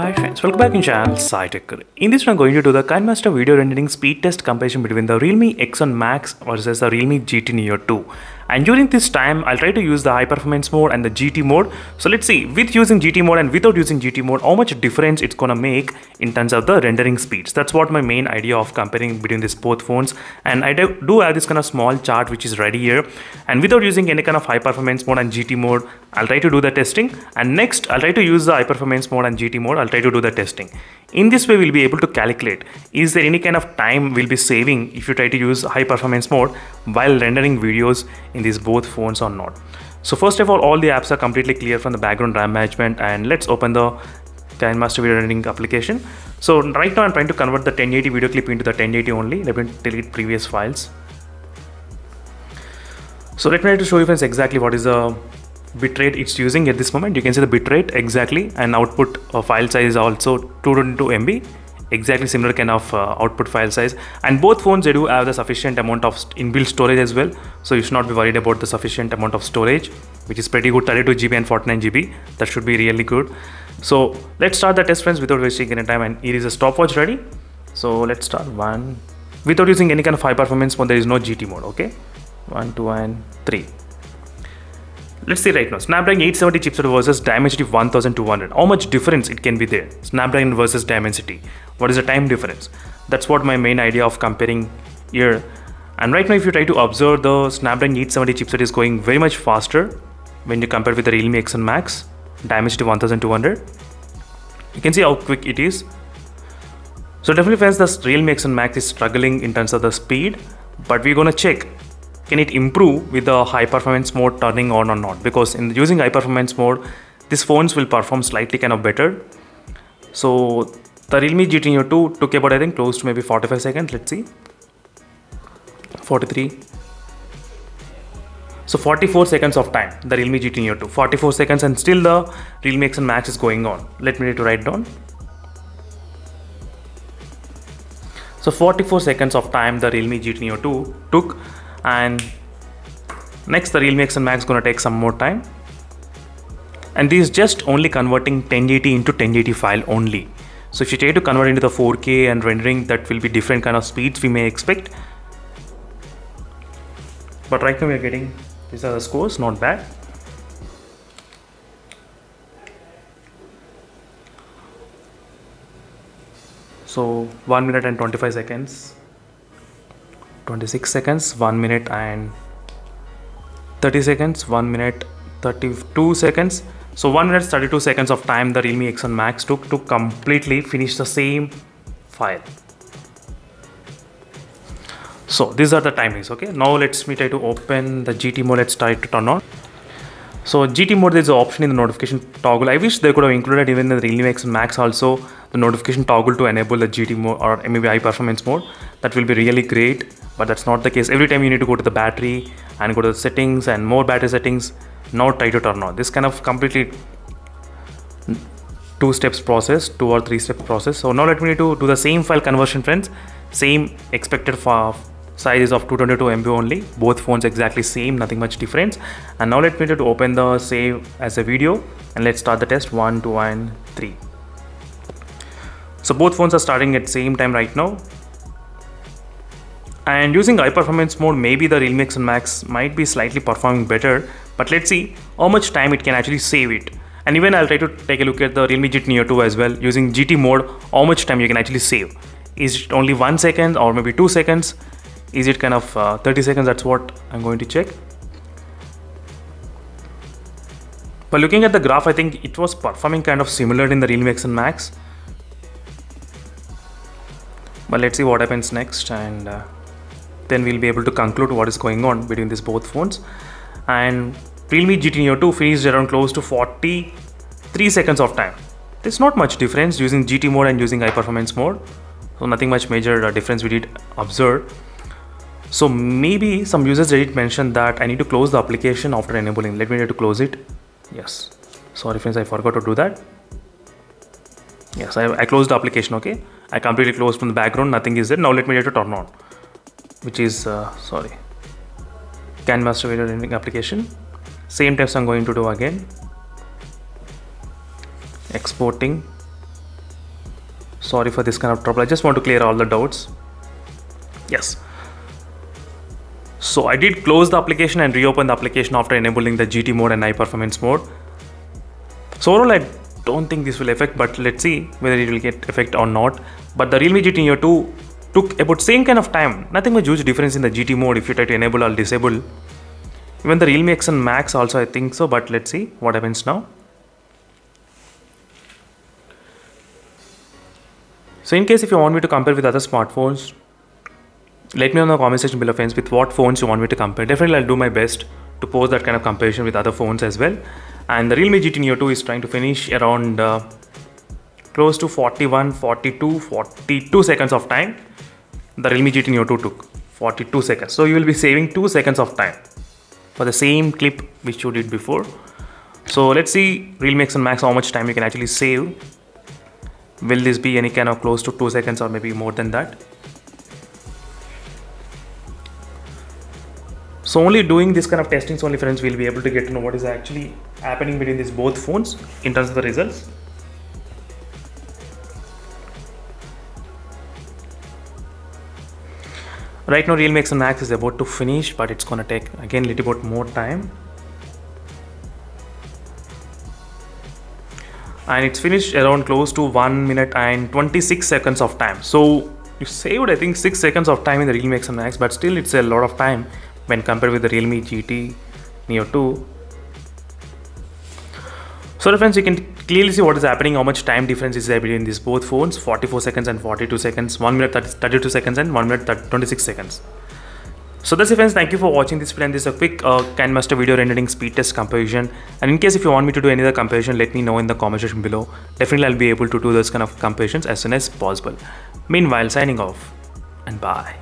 Hi friends, welcome back in channel SciTech. In this one I'm going to do the KineMaster video rendering speed test comparison between the Realme X1 Max versus the Realme GT Neo 2. And during this time, I'll try to use the high performance mode and the GT mode. So let's see, with using GT mode and without using GT mode, how much difference it's gonna make in terms of the rendering speeds. That's what my main idea of comparing between these both phones. And I do have this kind of small chart which is ready here. And without using any kind of high performance mode and GT mode, I'll try to do the testing. And next, I'll try to use the high performance mode and GT mode. I'll try to do the testing. In this way, we'll be able to calculate, is there any kind of time we'll be saving if you try to use high performance mode while rendering videos in these both phones or not. So first of all the apps are completely clear from the background RAM management, and let's open the KineMaster video rendering application. So right now I'm trying to convert the 1080 video clip into the 1080 only. Let me delete previous files. So let me try to show you friends exactly what is the bitrate it's using at this moment. You can see the bitrate exactly, and output file size is also 222 MB, exactly similar kind of output file size. And both phones, they do have the sufficient amount of inbuilt storage as well, so you should not be worried about the sufficient amount of storage, which is pretty good, 32 GB and 49 GB. That should be really good. So let's start the test friends without wasting any time, and here is a stopwatch ready. So let's start one without using any kind of high performance mode. There is no GT mode. Okay, 1 2 and 3. Let's see right now, Snapdragon 870 chipset versus Dimensity 1200. How much difference it can be there? Snapdragon versus Dimensity. What is the time difference? That's what my main idea of comparing here. And right now, if you try to observe, the Snapdragon 870 chipset is going very much faster when you compare with the Realme X1 Max, Dimensity 1200. You can see how quick it is. So definitely friends, the Realme X1 Max is struggling in terms of the speed, but we're gonna check, can it improve with the high performance mode turning on or not? Because in using high performance mode, these phones will perform slightly kind of better. So the Realme GT Neo 2 took about, I think, close to maybe 45 seconds. Let's see, 43. So 44 seconds of time, the Realme GT Neo 2, 44 seconds, and still the Realme X1 Max is going on. Let me try to write down. So 44 seconds of time the Realme GT Neo 2 took. And next, the Realme X1 Max is gonna take some more time, and this is just only converting 1080 into 1080 file only. So if you try to convert into the 4K and rendering, that will be different kind of speeds we may expect. But right now we are getting, these are the scores, not bad. So 1 minute and 25 seconds. 26 seconds, 1 minute and 30 seconds, 1 minute 32 seconds. So 1 minute 32 seconds of time the Realme X1 Max took to completely finish the same file. So these are the timings. Okay, now let's me try to open the GT mode. Let's try to turn on. So GT mode, there's an option in the notification toggle. I wish they could have included even in the Realme X1 Max also the notification toggle to enable the GT mode or maybe high performance mode. That will be really great, but that's not the case. Every time you need to go to the battery and go to the settings and more battery settings. Now try to turn on. This kind of completely 2 steps process, 2 or 3 step process. So now let me do the same file conversion friends. Same expected size is of 222 MB only. Both phones exactly same, nothing much difference. And now let me to open the save as a video, and let's start the test. 1 2 and 3. So both phones are starting at same time right now. And using high performance mode, maybe the Realme X1 Max might be slightly performing better, but let's see how much time it can actually save it. And even I'll try to take a look at the Realme GT Neo 2 as well. Using GT mode, how much time you can actually save. Is it only 1 second or maybe 2 seconds? Is it kind of 30 seconds? That's what I'm going to check. But looking at the graph, I think it was performing kind of similar in the Realme X1 Max. But let's see what happens next, and then we'll be able to conclude what is going on between these both phones. And Realme GT Neo 2 finished around close to 43 seconds of time. There's not much difference using GT mode and using high performance mode. So nothing much major difference we did observe. So maybe some users did mention that I need to close the application after enabling. Let me try to close it. Yes. Sorry friends, I forgot to do that. Yes, I closed the application. Okay, I completely closed from the background. Nothing is there. Now let me try to turn on, which is sorry, KineMaster video rendering application. Same test I'm going to do again. Exporting. Sorry for this kind of trouble. I just want to clear all the doubts. Yes. So I did close the application and reopen the application after enabling the GT mode and high performance mode. So overall, I don't think this will affect, but let's see whether it will get effect or not. But the Realme GT Neo 2 took about same kind of time. Nothing much huge difference in the GT mode if you try to enable or disable. Even the Realme X1 Max also, I think so, but let's see what happens now. So in case if you want me to compare with other smartphones, let me know in the comment section below, friends, with what phones you want me to compare. Definitely I'll do my best to post that kind of comparison with other phones as well. And the Realme GT Neo 2 is trying to finish around close to 41, 42, 42 seconds of time. The Realme GT Neo 2 took 42 seconds. So you will be saving 2 seconds of time for the same clip which you did before. So let's see Realme X1 Max how much time you can actually save. Will this be any kind of close to 2 seconds or maybe more than that? So only doing this kind of testings only, friends, we'll be able to get to know what is actually happening between these both phones in terms of the results. Right now Realme X1 Max is about to finish, but it's gonna take again a little bit more time. And it's finished around close to 1 minute and 26 seconds of time. So you saved, I think, 6 seconds of time in the Realme X1 Max, but still it's a lot of time when compared with the Realme GT Neo 2. So friends, you can clearly see what is happening, how much time difference is there between these both phones, 44 seconds and 42 seconds, 1 minute 32 seconds and 1 minute 26 seconds. So that's it, friends. Thank you for watching this video, and this is a quick KineMaster video rendering speed test comparison. And in case if you want me to do any other comparison, let me know in the comment section below. Definitely I'll be able to do those kind of comparisons as soon as possible. Meanwhile, signing off and bye.